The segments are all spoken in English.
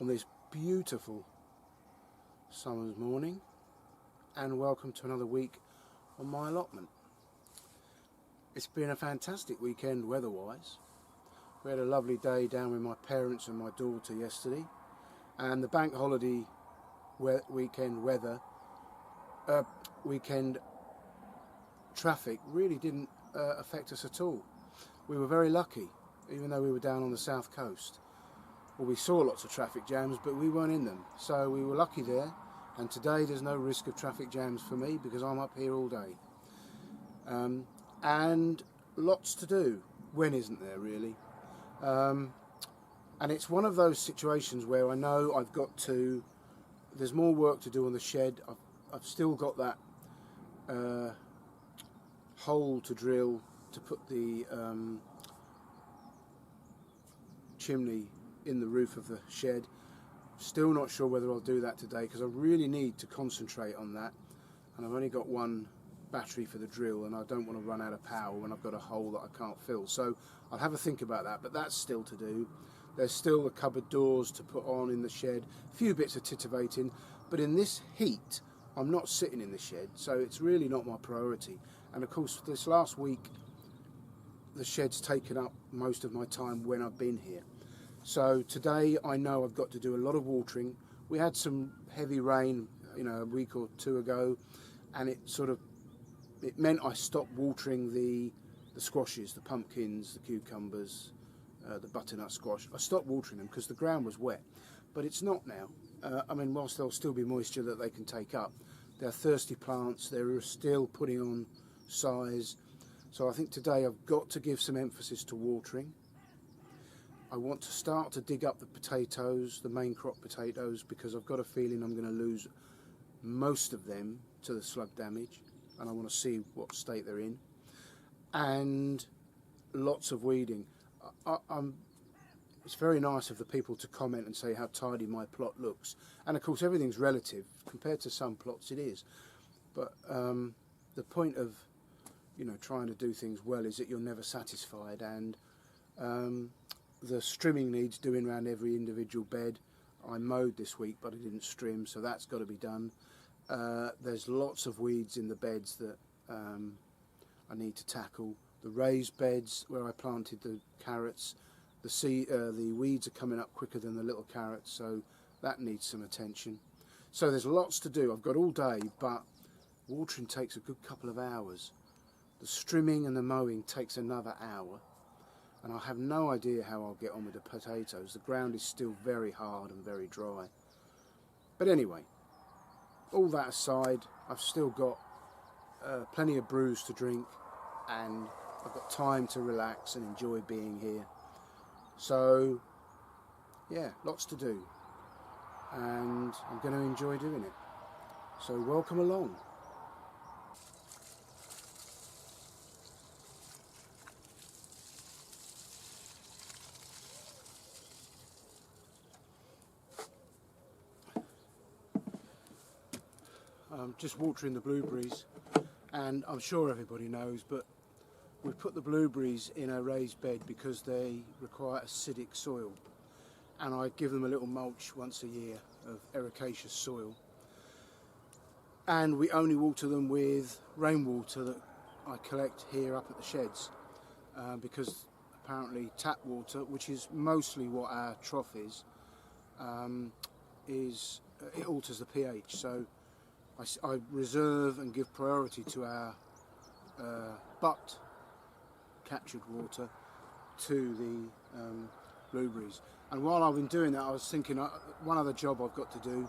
on this beautiful summer's morning, and welcome to another week on my allotment. It's been a fantastic weekend weather-wise. We had a lovely day down with my parents and my daughter yesterday, and the bank holiday weekend traffic really didn't affect us at all. We were very lucky, even though we were down on the south coast. Well, we saw lots of traffic jams, but we weren't in them, so we were lucky there. And today there's no risk of traffic jams for me because I'm up here all day. And lots to do. When isn't there, really? And it's one of those situations where I know there's more work to do on the shed. I've still got that hole to drill to put the chimney in the roof of the shed. Still not sure whether I'll do that today because I really need to concentrate on that, and I've only got one battery for the drill and I don't want to run out of power when I've got a hole that I can't fill. So I'll have a think about that, but that's still to do. There's still the cupboard doors to put on in the shed, a few bits of titivating, but in this heat I'm not sitting in the shed, so it's really not my priority. And of course this last week the shed's taken up most of my time when I've been here. So today I know I've got to do a lot of watering. We had some heavy rain, a week or two ago, and it meant I stopped watering the squashes, the pumpkins, the cucumbers, the butternut squash. I stopped watering them because the ground was wet, but it's not now. Whilst there'll still be moisture that they can take up, they're thirsty plants, they're still putting on size. So I think today I've got to give some emphasis to watering. I want to start to dig up the potatoes, the main crop potatoes, because I've got a feeling I'm going to lose most of them to the slug damage, and I want to see what state they're in. And lots of weeding. It's very nice of the people to comment and say how tidy my plot looks, and of course everything's relative. Compared to some plots it is, but the point of trying to do things well is that you're never satisfied, and the strimming needs doing around every individual bed. I mowed this week but I didn't strim, so that's got to be done. There's lots of weeds in the beds that I need to tackle. The raised beds where I planted the carrots, the weeds are coming up quicker than the little carrots, so that needs some attention. So there's lots to do. I've got all day, but watering takes a good couple of hours. The strimming and the mowing takes another hour, and I have no idea how I'll get on with the potatoes. The ground is still very hard and very dry. But anyway, all that aside, I've still got plenty of brews to drink, and I've got time to relax and enjoy being here. So yeah, lots to do, and I'm going to enjoy doing it. So welcome along. I'm just watering the blueberries, and I'm sure everybody knows, but we put the blueberries in a raised bed because they require acidic soil, and I give them a little mulch once a year of ericaceous soil, and we only water them with rainwater that I collect here up at the sheds, because apparently tap water, which is mostly what our trough is, it alters the pH. So I reserve and give priority to our butt captured water to the blueberries. And while I've been doing that, I was thinking one other job I've got to do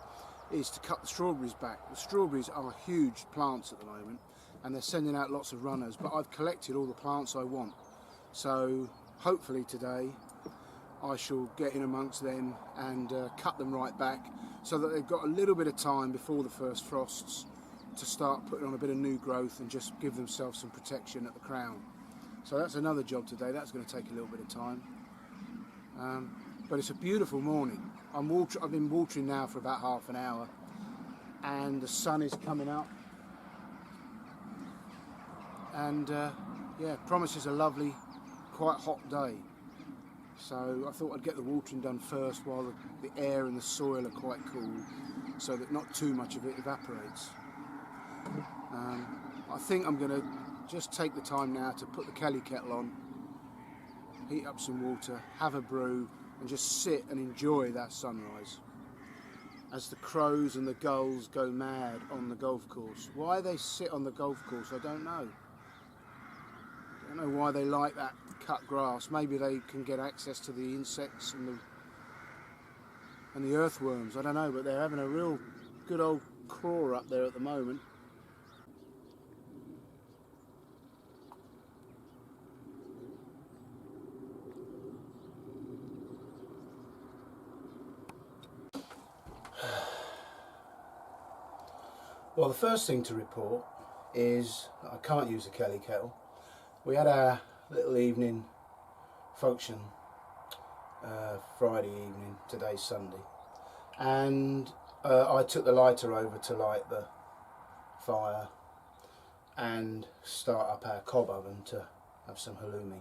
is to cut the strawberries back. The strawberries are huge plants at the moment, and they're sending out lots of runners, but I've collected all the plants I want. So hopefully today I shall get in amongst them and cut them right back, so that they've got a little bit of time before the first frosts to start putting on a bit of new growth and just give themselves some protection at the crown. So that's another job today. That's going to take a little bit of time. But it's a beautiful morning. I've been watering now for about half an hour, and the sun is coming up, and yeah, promises a lovely, quite hot day. So I thought I'd get the watering done first while the air and the soil are quite cool, so that not too much of it evaporates. I think I'm going to just take the time now to put the Kelly kettle on, heat up some water, have a brew, and just sit and enjoy that sunrise as the crows and the gulls go mad on the golf course. Why they sit on the golf course, I don't know. I don't know why they like that cut grass. Maybe they can get access to the insects and the earthworms. I don't know, but they're having a real good old craw up there at the moment. Well, the first thing to report is that I can't use the Kelly kettle. We had our little evening function Friday evening, today's Sunday, and I took the lighter over to light the fire and start up our cob oven to have some halloumi,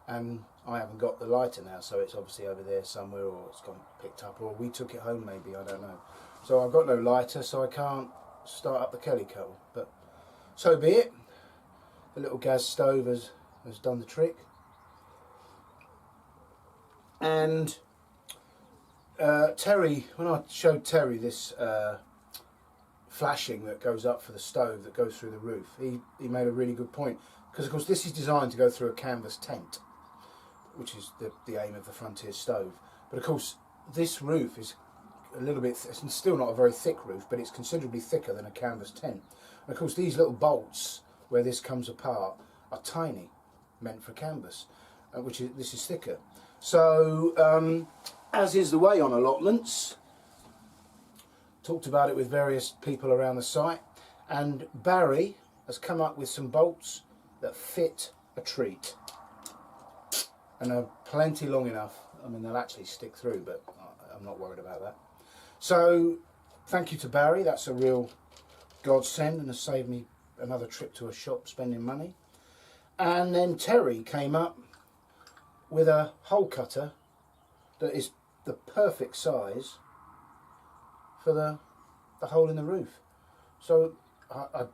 and I haven't got the lighter now, so it's obviously over there somewhere, or it's gone picked up, or we took it home maybe, I don't know. So I've got no lighter, so I can't start up the Kelly kettle, but so be it. The little gas stove has done the trick. And Terry, when I showed Terry this flashing that goes up for the stove that goes through the roof, he made a really good point, because of course this is designed to go through a canvas tent, which is the aim of the Frontier stove. But of course this roof is a little bit, it's still not a very thick roof, but it's considerably thicker than a canvas tent. And of course these little bolts where this comes apart are tiny, meant for canvas, this is thicker. So as is the way on allotments, talked about it with various people around the site, and Barry has come up with some bolts that fit a treat and are plenty long enough. I mean, they'll actually stick through, but I'm not worried about that. So thank you to Barry, that's a real godsend and has saved me another trip to a shop spending money. And then Terry came up with a hole cutter that is the perfect size for the hole in the roof. So I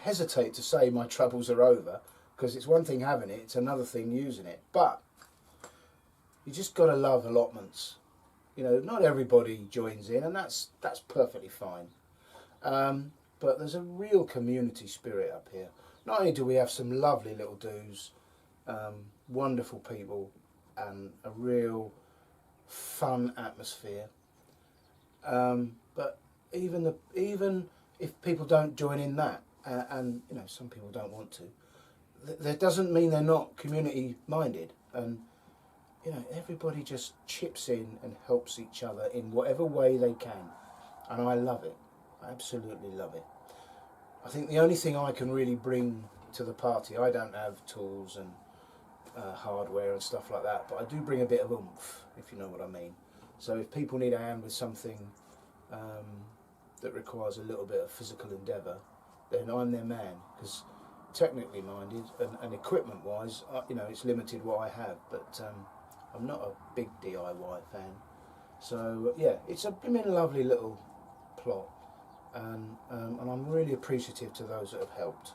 hesitate to say my troubles are over, because it's one thing having it, it's another thing using it. But you just got to love allotments. You know, not everybody joins in, and that's perfectly fine. But there's a real community spirit up here. Not only do we have some lovely little do's, wonderful people, and a real fun atmosphere, but even if people don't join in that, and you know, some people don't want to, that doesn't mean they're not community minded. And you know, everybody just chips in and helps each other in whatever way they can, and I love it. I absolutely love it. I think the only thing I can really bring to the party, I don't have tools and hardware and stuff like that, but I do bring a bit of oomph, if you know what I mean. So if people need a hand with something that requires a little bit of physical endeavour, then I'm their man, because technically minded and equipment wise, you know, it's limited what I have, but I'm not a big DIY fan. So yeah, it's been a lovely little plot, and I'm really appreciative to those that have helped.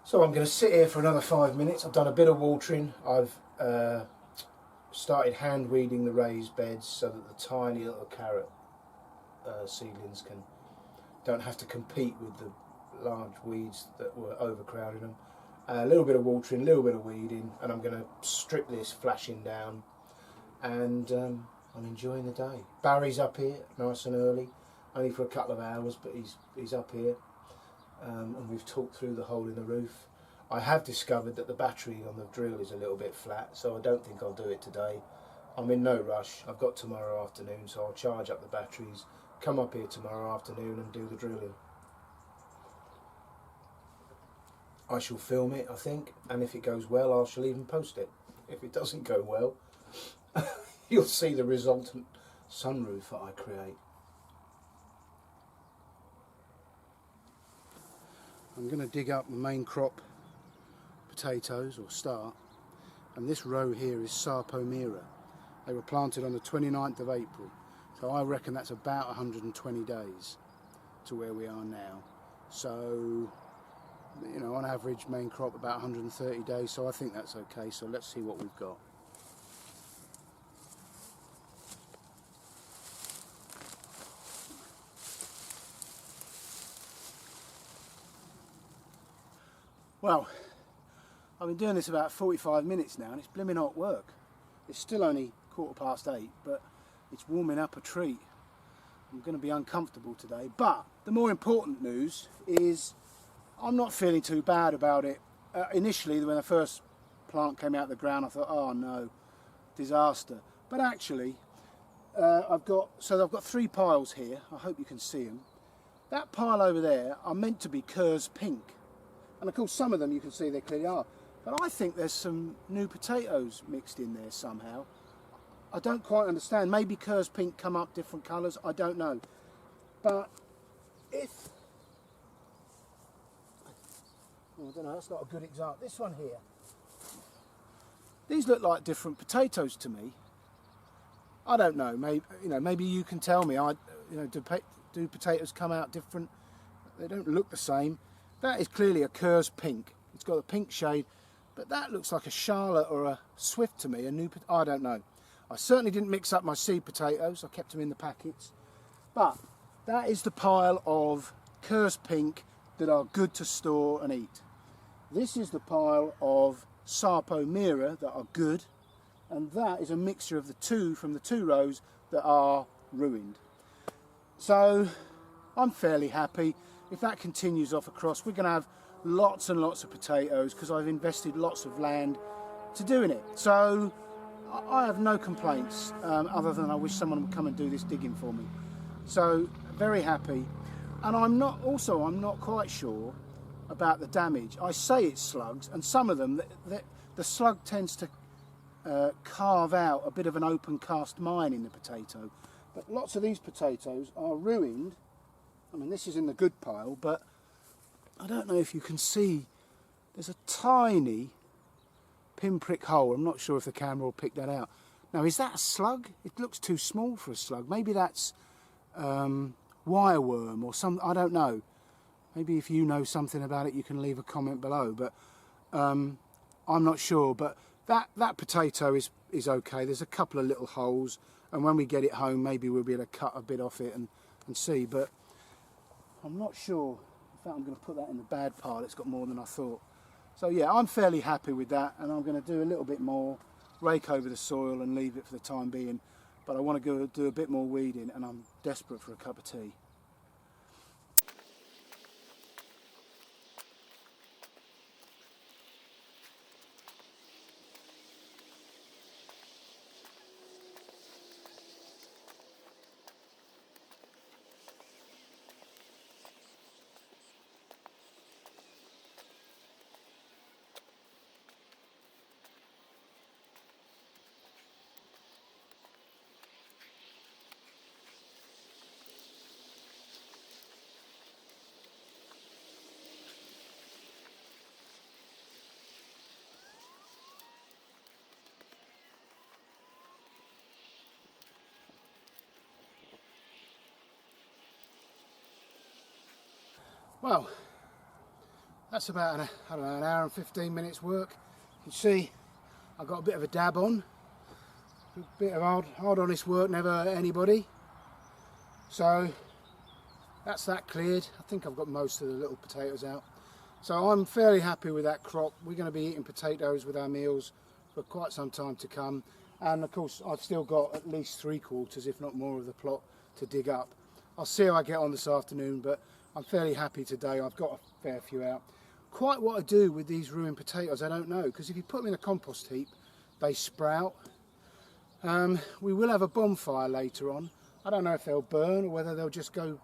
So I'm going to sit here for another 5 minutes. I've done a bit of watering. I've started hand weeding the raised beds so that the tiny little carrot seedlings don't have to compete with the large weeds that were overcrowding them. A little bit of watering, a little bit of weeding, and I'm going to strip this flashing down, and I'm enjoying the day. Barry's up here nice and early, only for a couple of hours, but he's up here, and we've talked through the hole in the roof. I have discovered that the battery on the drill is a little bit flat, so I don't think I'll do it today. I'm in no rush. I've got tomorrow afternoon, so I'll charge up the batteries, come up here tomorrow afternoon and do the drilling. I shall film it, I think, and if it goes well, I shall even post it. If it doesn't go well, you'll see the resultant sunroof that I create. I'm going to dig up the main crop potatoes, or start, and this row here is Sarpomera. They were planted on the 29th of April, so I reckon that's about 120 days to where we are now. So, you know, on average main crop about 130 days, so I think that's okay. So let's see what we've got. Well, I've been doing this about 45 minutes now and it's blimmin' hot work. It's still only 8:15, but it's warming up a treat. I'm going to be uncomfortable today, but the more important news is I'm not feeling too bad about it. Initially, when the first plant came out of the ground, I thought, oh no, disaster. But actually, I've got 3 piles here. I hope you can see them. That pile over there are meant to be Kerr's pink. And of course, some of them you can see they clearly are. But I think there's some new potatoes mixed in there somehow. I don't quite understand. Maybe Kerr's pink come up different colours. I don't know. But I don't know. That's not a good example. This one here. These look like different potatoes to me. I don't know. Maybe you can tell me. Do potatoes come out different? They don't look the same. That is clearly a Kerr's pink. It's got a pink shade. But that looks like a Charlotte or a Swift to me, I don't know. I certainly didn't mix up my seed potatoes, I kept them in the packets. But that is the pile of Kerr's pink that are good to store and eat. This is the pile of Sarpomera that are good, and that is a mixture of the two from the 2 rows that are ruined. So I'm fairly happy. If that continues off across, we're going to have lots and lots of potatoes because I've invested lots of land to doing it. So I have no complaints other than I wish someone would come and do this digging for me. So very happy. And I'm not quite sure about the damage. I say it's slugs, and some of them, the slug tends to carve out a bit of an open cast mine in the potato. But lots of these potatoes are ruined. I mean, this is in the good pile, but I don't know if you can see, there's a tiny pinprick hole. I'm not sure if the camera will pick that out. Now, is that a slug? It looks too small for a slug. Maybe that's wireworm or some, I don't know. Maybe if you know something about it, you can leave a comment below. But I'm not sure. But that potato is okay. There's a couple of little holes, and when we get it home, maybe we'll be able to cut a bit off it and see. But I'm not sure. In fact, I'm going to put that in the bad pile. It's got more than I thought. So yeah, I'm fairly happy with that, and I'm going to do a little bit more, rake over the soil and leave it for the time being. But I want to go do a bit more weeding, and I'm desperate for a cup of tea. Well, that's about an hour and 15 minutes work. You can see I've got a bit of a dab on. A bit of hard honest work never hurt anybody. So that's that cleared. I think I've got most of the little potatoes out. So I'm fairly happy with that crop. We're going to be eating potatoes with our meals for quite some time to come. And of course I've still got at least 3/4, if not more, of the plot to dig up. I'll see how I get on this afternoon, but I'm fairly happy today. I've got a fair few out. Quite what I do with these ruined potatoes, I don't know, because if you put them in a compost heap, they sprout. We will have a bonfire later on. I don't know if they'll burn or whether they'll just go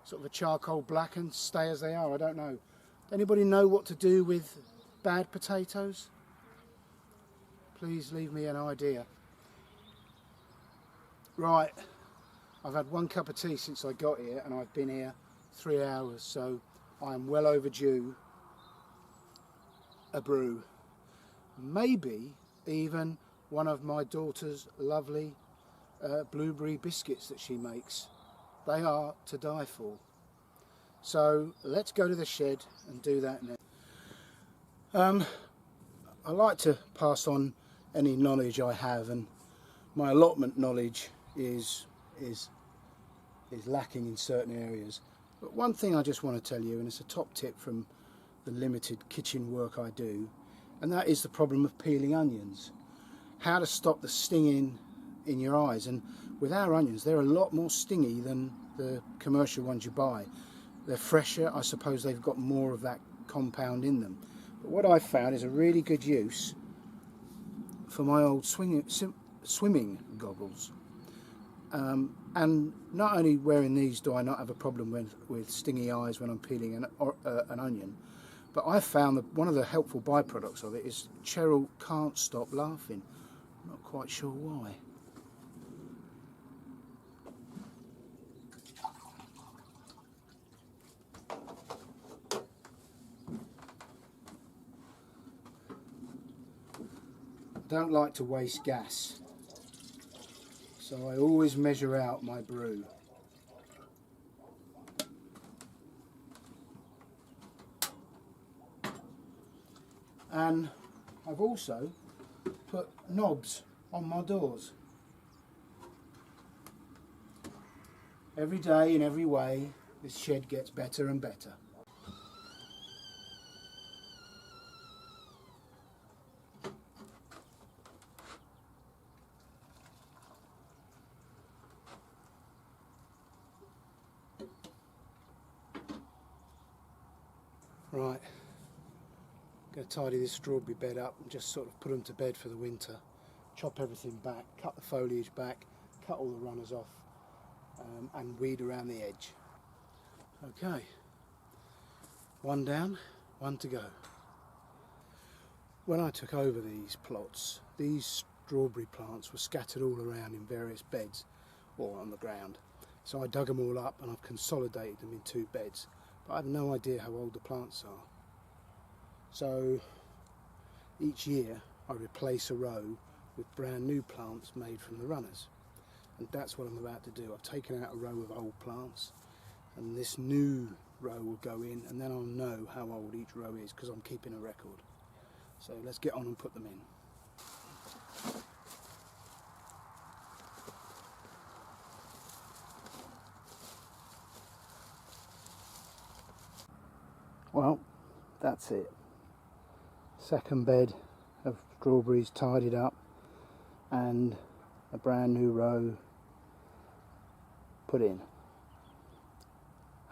sort of a charcoal black and stay as they are. I don't know. Anybody know what to do with bad potatoes? Please leave me an idea. Right, I've had 1 cup of tea since I got here, and I've been here 3 hours, so I am well overdue a brew. Maybe even one of my daughter's lovely blueberry biscuits that she makes. They are to die for. So let's go to the shed and do that now. I like to pass on any knowledge I have, and my allotment knowledge is lacking in certain areas. But one thing I just want to tell you, and it's a top tip from the limited kitchen work I do, and that is the problem of peeling onions. How to stop the stinging in your eyes. And with our onions, they're a lot more stingy than the commercial ones you buy. They're fresher, I suppose they've got more of that compound in them. But what I've found is a really good use for my old swimming goggles. And not only wearing these do I not have a problem with stingy eyes when I'm peeling an onion, but I found that one of the helpful byproducts of it is Cheryl can't stop laughing. I'm not quite sure why. I don't like to waste gas, so I always measure out my brew. And I've also put knobs on my doors. Every day in every way, this shed gets better and better. Right, I'm going to tidy this strawberry bed up and just sort of put them to bed for the winter. Chop everything back, cut the foliage back, cut all the runners off, and weed around the edge. Okay, one down, one to go. When I took over these plots, these strawberry plants were scattered all around in various beds or on the ground. So I dug them all up and I've consolidated them in 2 beds. But I have no idea how old the plants are. So each year I replace a row with brand new plants made from the runners. And that's what I'm about to do. I've taken out a row of old plants and this new row will go in, and then I'll know how old each row is because I'm keeping a record. So let's get on and put them in. Well, that's it. Second bed of strawberries tidied up and a brand new row put in.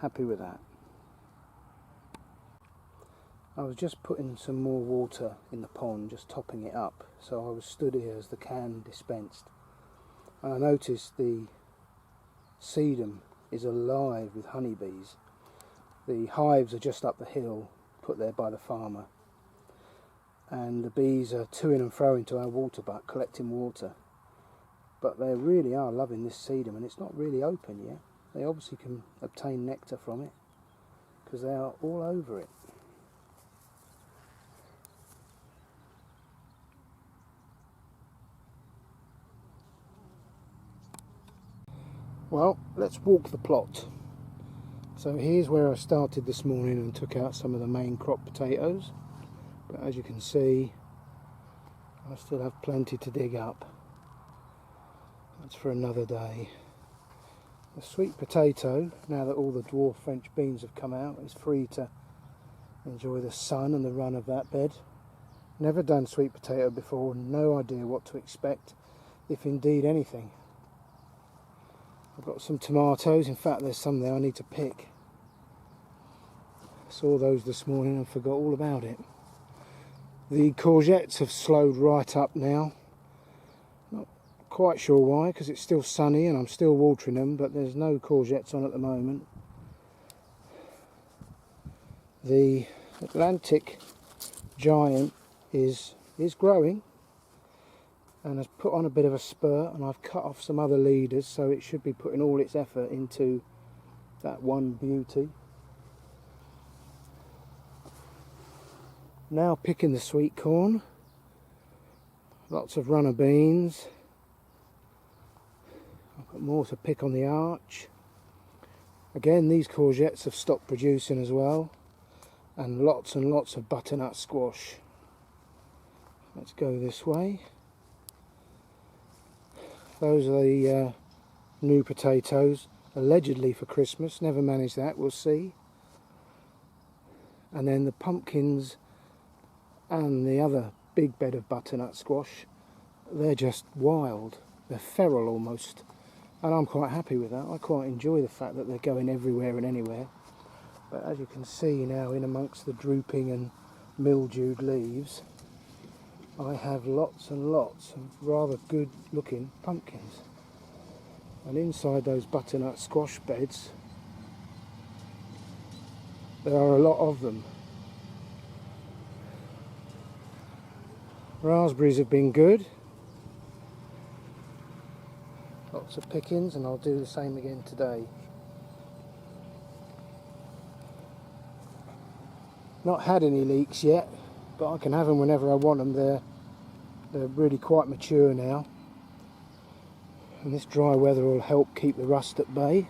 Happy with that. I was just putting some more water in the pond, just topping it up. So I was stood here as the can dispensed. And I noticed the sedum is alive with honeybees. The hives are just up the hill, put there by the farmer, and the bees are to and fro into our water butt collecting water. But they really are loving this sedum, and it's not really open yet. They obviously can obtain nectar from it because they are all over it. Well, let's walk the plot. So here's where I started this morning and took out some of the main crop potatoes, but as you can see I still have plenty to dig up. That's for another day. The sweet potato, now that all the dwarf French beans have come out, is free to enjoy the sun and the run of that bed. Never done sweet potato before, no idea what to expect, if indeed anything. I've got some tomatoes, in fact there's some there I need to pick. Saw those this morning and forgot all about it. The courgettes have slowed right up now. Not quite sure why, because it's still sunny and I'm still watering them, but there's no courgettes on at the moment. The Atlantic giant is growing and has put on a bit of a spurt, and I've cut off some other leaders, so it should be putting all its effort into that one beauty. Now picking the sweet corn. Lots of runner beans. I've got more to pick on the arch. Again, these courgettes have stopped producing as well. And lots of butternut squash. Let's go this way. Those are the new potatoes, allegedly for Christmas. Never managed that, we'll see. And then the pumpkins and the other big bed of butternut squash, they're just wild. They're feral almost. And I'm quite happy with that. I quite enjoy the fact that they're going everywhere and anywhere. But as you can see now, in amongst the drooping and mildewed leaves, I have lots and lots of rather good looking pumpkins. And inside those butternut squash beds, there are a lot of them. Raspberries have been good. Lots of pickings, and I'll do the same again today. Not had any leeks yet, but I can have them whenever I want them. They're really quite mature now. And this dry weather will help keep the rust at bay.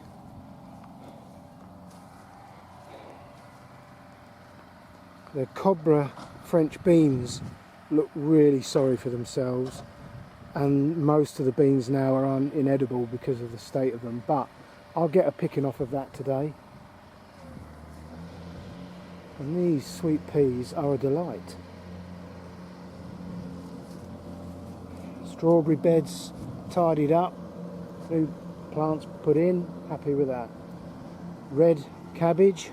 The Cobra French beans look really sorry for themselves, and most of the beans now are inedible because of the state of them, but I'll get a picking off of that today. And these sweet peas are a delight. Strawberry beds tidied up, new plants put in, happy with that. Red cabbage,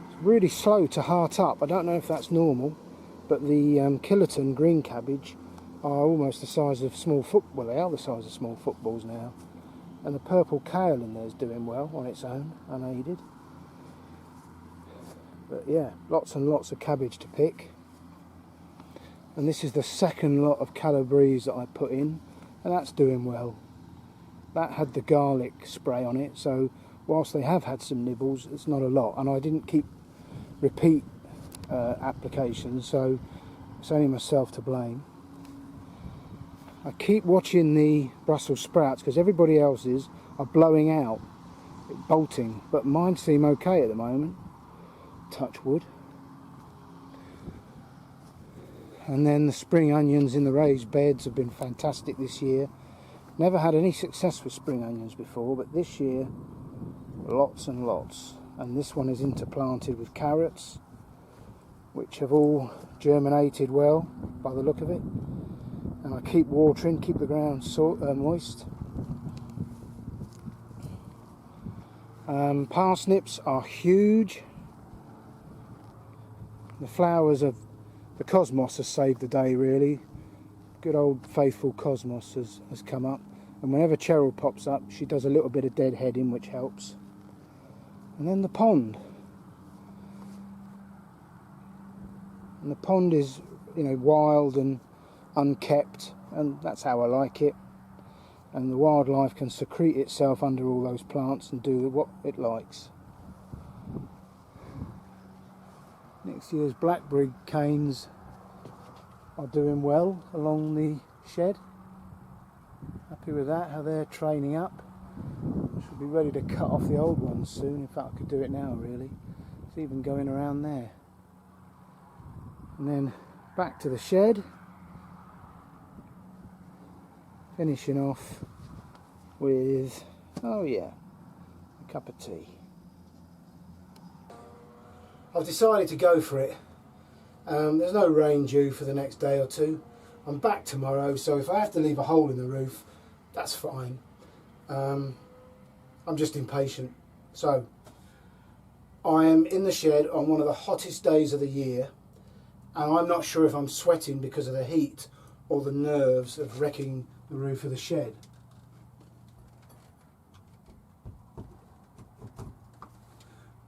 it's really slow to heart up. I don't know if that's normal, but the Killerton green cabbage are almost the size of small well, they are the size of small footballs now. And the purple kale in there is doing well on its own, unaided. But yeah, lots and lots of cabbage to pick. And this is the second lot of calabrese that I put in, and that's doing well. That had the garlic spray on it, so whilst they have had some nibbles, it's not a lot. And I didn't keep repeat applications, so it's only myself to blame. I keep watching the Brussels sprouts because everybody else's are blowing out, bolting, but mine seem okay at the moment. Touch wood. And then the spring onions in the raised beds have been fantastic this year. Never had any success with spring onions before, but this year lots and lots. And this one is interplanted with carrots, which have all germinated well by the look of it. And I keep watering, keep the ground moist. Parsnips are huge. The flowers of the cosmos has saved the day, really. Good old faithful cosmos has come up, and whenever Cheryl pops up, she does a little bit of deadheading, which helps. And then the pond. And the pond is, you know, wild and unkept, and that's how I like it. And the wildlife can secrete itself under all those plants and do what it likes. Next year's blackberry canes are doing well along the shed. Happy with that, how they're training up. I should be ready to cut off the old ones soon. In fact, I could do it now, really. It's even going around there. And then back to the shed. Finishing off with, oh yeah, a cup of tea. I've decided to go for it. There's no rain due for the next day or two. I'm back tomorrow, so if I have to leave a hole in the roof, that's fine. I'm just impatient. So, I am in the shed on one of the hottest days of the year, and I'm not sure if I'm sweating because of the heat or the nerves of wrecking the roof of the shed.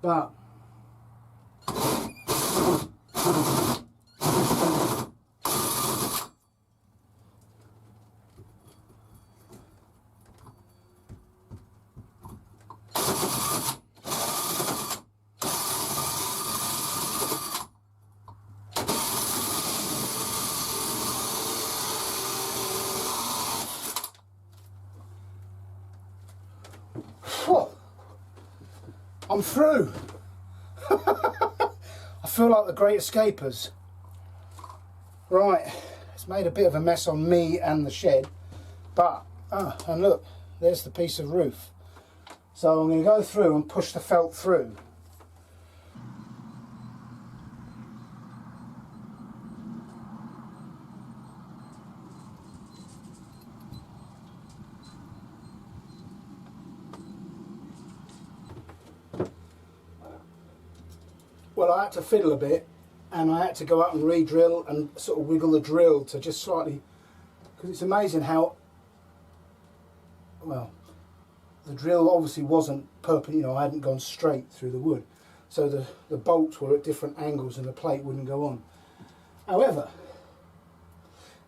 But Whew. I'm through. I feel like the Great Escapers. Right, it's made a bit of a mess on me and the shed, but, and look, there's the piece of roof. So I'm going to go through and push the felt through. Well, I had to fiddle a bit, and I had to go up and re-drill and sort of wiggle the drill to just slightly, because it's amazing how, well, the drill obviously wasn't perpendicular, I hadn't gone straight through the wood, so the bolts were at different angles and the plate wouldn't go on. However,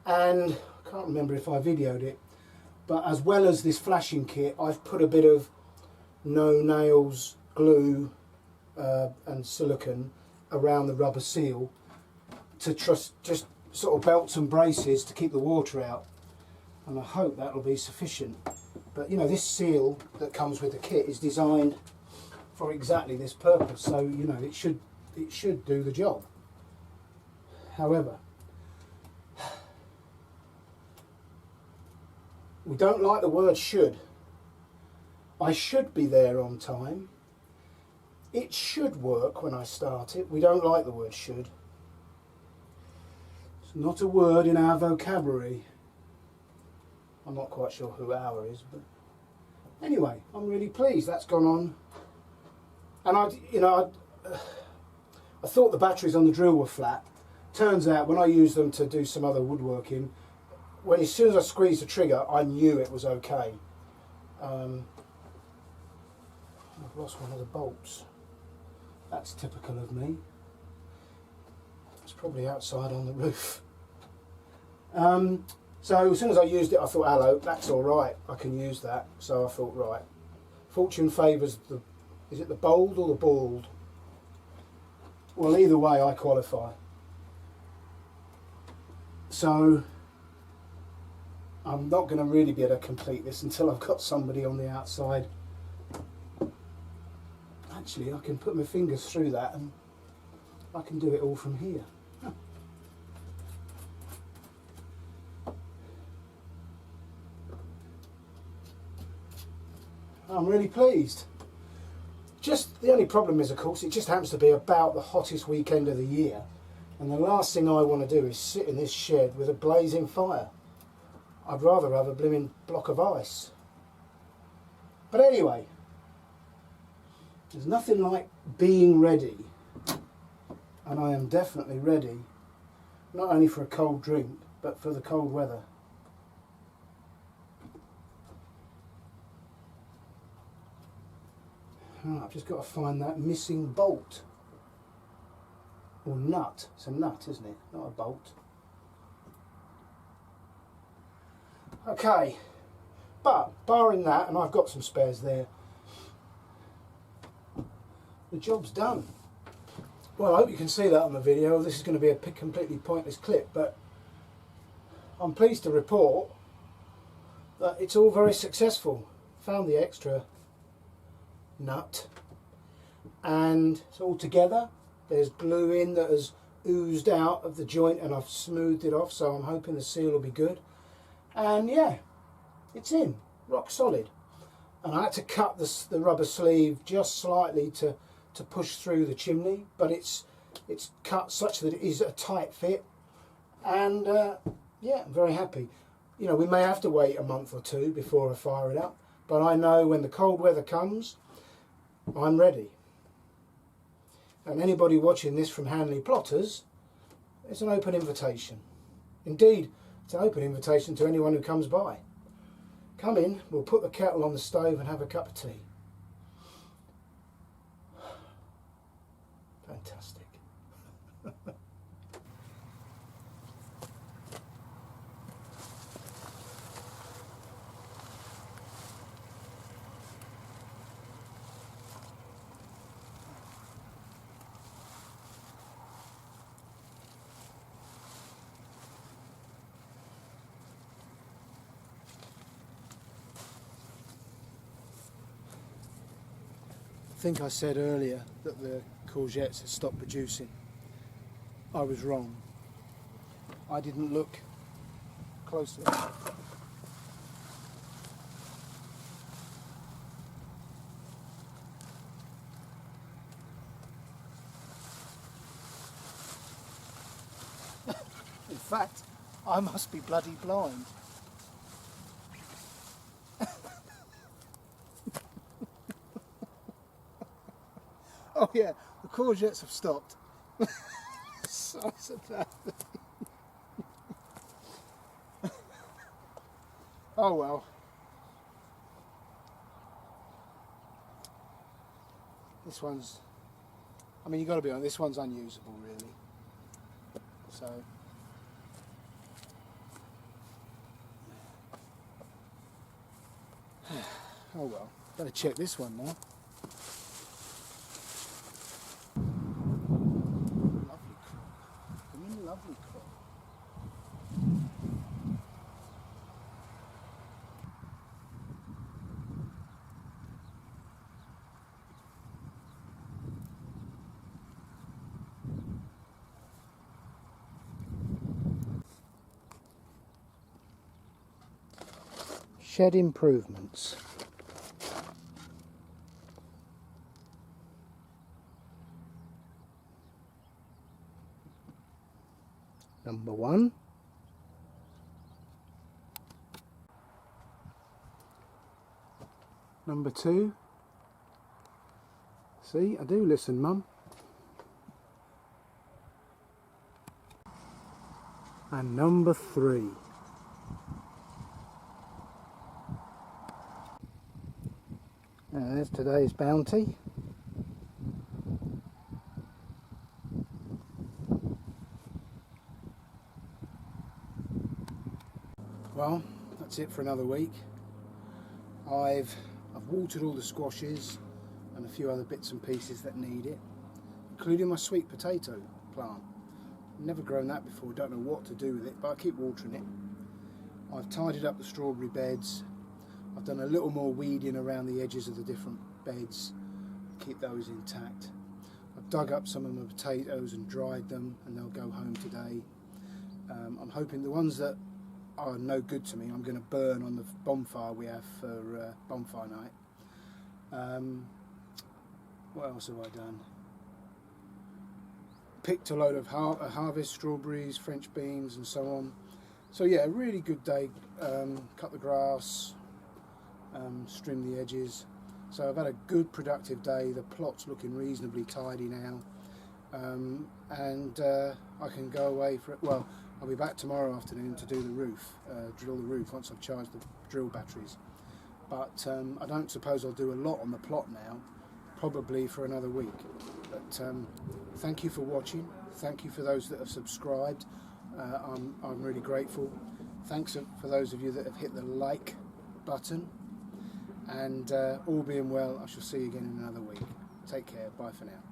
and I can't remember if I videoed it, but as well as this flashing kit, I've put a bit of no nails glue and silicone around the rubber seal to just sort of belts and braces to keep the water out, and I hope that'll be sufficient. But you know, this seal that comes with the kit is designed for exactly this purpose, so you know it should do the job. However, we don't like the word should. I should be there on time. It should work when I start it. We don't like the word should. It's not a word in our vocabulary. I'm not quite sure who our is, but anyway, I'm really pleased that's gone on. And I thought the batteries on the drill were flat. Turns out when I used them to do some other woodworking, as soon as I squeezed the trigger, I knew it was okay. I've lost one of the bolts. That's typical of me. It's probably outside on the roof. So as soon as I used it, I thought, hello, that's all right, I can use that. So I thought, right, fortune favours the, is it the bold or the bald? Well, either way, I qualify. So I'm not going to really be able to complete this until I've got somebody on the outside. Actually, I can put my fingers through that and I can do it all from here. Huh. I'm really pleased. Just the only problem is, of course, it just happens to be about the hottest weekend of the year, and the last thing I want to do is sit in this shed with a blazing fire. I'd rather have a blooming block of ice. But anyway, there's nothing like being ready, and I am definitely ready, not only for a cold drink, but for the cold weather. Oh, I've just got to find that missing bolt, or nut. It's a nut, isn't it? Not a bolt. Okay, but barring that, and I've got some spares there, the job's done. Well, I hope you can see that on the video. This is going to be a completely pointless clip, but I'm pleased to report that it's all very successful. Found the extra nut and it's all together. There's glue in that has oozed out of the joint and I've smoothed it off, so I'm hoping the seal will be good. And yeah, it's in, rock solid. And I had to cut the rubber sleeve just slightly to push through the chimney, but it's cut such that it is a tight fit, and yeah, I'm very happy. You know, we may have to wait a month or two before I fire it up, but I know when the cold weather comes, I'm ready. And anybody watching this from Hanley Plotters, it's an open invitation. Indeed, it's an open invitation to anyone who comes by. Come in, we'll put the kettle on the stove and have a cup of tea. Fantastic. think I said earlier that the courgettes had stopped producing. I was wrong. I didn't look closely enough. In fact, I must be bloody blind. Oh yeah, the courgettes have stopped. So that. Oh well. This one's, I mean, you've got to be honest, this one's unusable really. So. Oh well, better check this one now. Lovely crop. I mean, lovely crop. Shed improvements. Number 1. Number 2. See, I do listen, Mum. And number 3. There's today's bounty. Well, that's it for another week. I've watered all the squashes and a few other bits and pieces that need it, including my sweet potato plant. Never grown that before, don't know what to do with it, but I keep watering it. I've tidied up the strawberry beds. I've done a little more weeding around the edges of the different beds, keep those intact. I've dug up some of my potatoes and dried them, and they'll go home today. I'm hoping the ones that are no good to me I'm going to burn on the bonfire we have for bonfire night. What else have I done? Picked a load of harvest strawberries, French beans and so on. So yeah, a really good day. Cut the grass, trim the edges. So I've had a good productive day. The plot's looking reasonably tidy now, and I can go away for it. Well, I'll be back tomorrow afternoon to do the roof, drill the roof once I've charged the drill batteries. But I don't suppose I'll do a lot on the plot now, probably for another week. But thank you for watching. Thank you for those that have subscribed. I'm really grateful. Thanks for those of you that have hit the like button. And all being well, I shall see you again in another week. Take care. Bye for now.